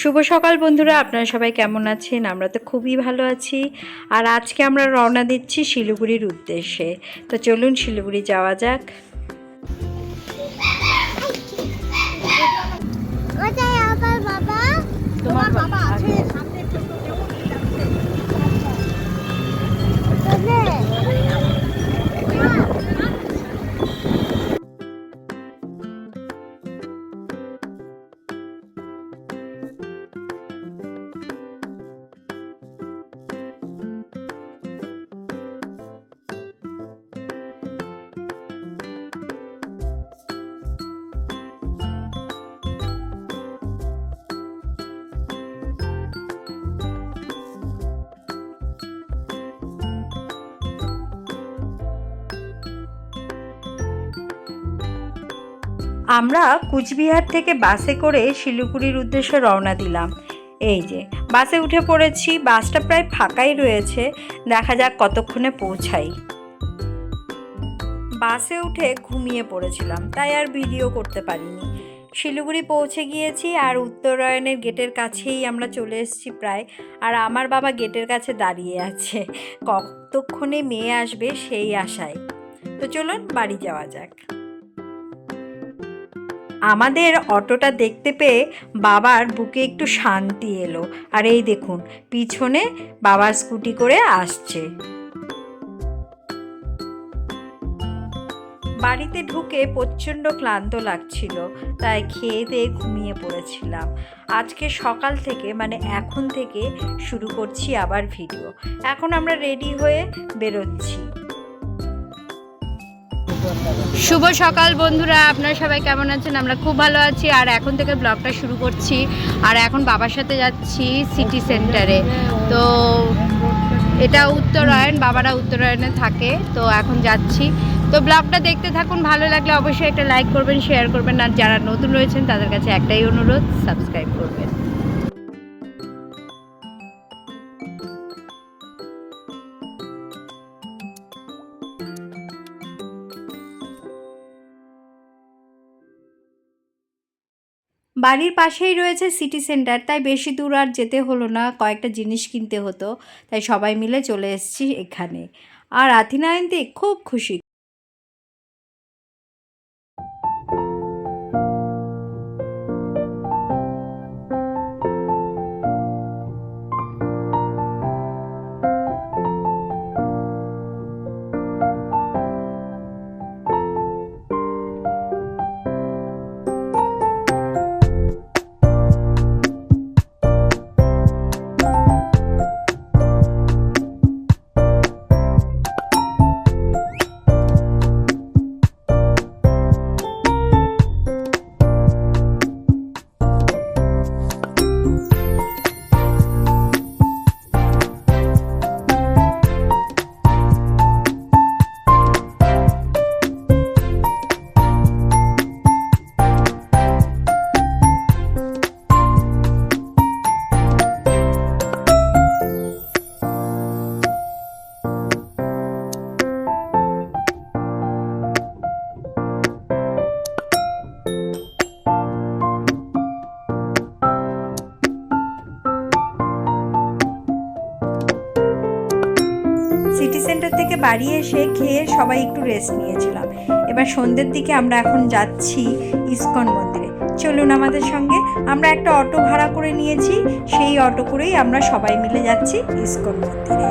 শুভ সকাল বন্ধুরা, আপনারা সবাই কেমন আছেন? আমরা তো খুবই ভালো আছি। আর আজকে আমরা রওনা দিচ্ছি শিলিগুড়ির উদ্দেশ্যে। তো চলুন শিলিগুড়ি যাওয়া যাক। তোমার বাবা আছে সামনে আমরা কুচবিহার থেকে বাসে করে শিলিগুড়ির উদ্দেশ্যে রওনা দিলাম। এই যে বাসে উঠে পড়েছি। বাসটা প্রায় ফাঁকাই রয়েছে, দেখা যাক কতক্ষণে পৌঁছাই। বাসে উঠে ঘুমিয়ে পড়েছিলাম, তাই আর ভিডিও করতে পারিনি। শিলিগুড়ি পৌঁছে গিয়েছি আর উত্তরায়ণের গেটের কাছেই আমরা চলে এসেছি প্রায়। আর আমার বাবা গেটের কাছে দাঁড়িয়ে আছে, কতক্ষণে মেয়ে আসবে সেই আশায়। তো চলুন বাড়ি যাওয়া যাক। আমাদের অটোটা দেখতে পেয়ে বাবার বুকে একটু শান্তি এলো। আর এই দেখুন পিছনে বাবার স্কুটি করে আসছে। বাড়িতে ঢুকে প্রচণ্ড ক্লান্ত লাগছিল, তাই খেয়ে দিয়ে ঘুমিয়ে পড়েছিলাম। আজকে সকাল থেকে এখন থেকে শুরু করছি আবার ভিডিও। এখন আমরা রেডি হয়ে বেরোচ্ছি। শুভ সকাল বন্ধুরা, আপনারা সবাই কেমন আছেন? আমরা খুব ভালো আছি। আর এখন থেকে ব্লগটা শুরু করছি। আর এখন বাবার সাথে যাচ্ছি সিটি সেন্টারে। তো এটা উত্তরায়ণ, বাবারা উত্তরায়ণে থাকে, তো এখন যাচ্ছি। তো ব্লগটা দেখতে থাকুন, ভালো লাগলে অবশ্যই একটা লাইক করবেন, শেয়ার করবেন। আর যারা নতুন রয়েছেন তাদের কাছে একটাই অনুরোধ, সাবস্ক্রাইব করবেন। বাড়ির পাশেই রয়েছে সিটি সেন্টার, তাই বেশি দূর আর যেতে হলো না, কয়েকটা জিনিস কিনতে হতো, তাই সবাই মিলে চলে এসেছি এখানে। আর আথিনা আনতে খুব খুশি। সিটি সেন্টার থেকে বাড়ি এসে খেয়ে সবাই একটু রেস্ট নিয়েছিলাম। এবার সন্ধ্যের দিকে আমরা এখন যাচ্ছি ইসকন মন্দিরে। চলুন আমাদের সঙ্গে। আমরা একটা অটো ভাড়া করে নিয়েছি, সেই অটো করেই আমরা সবাই মিলে যাচ্ছি ইসকন মন্দিরে।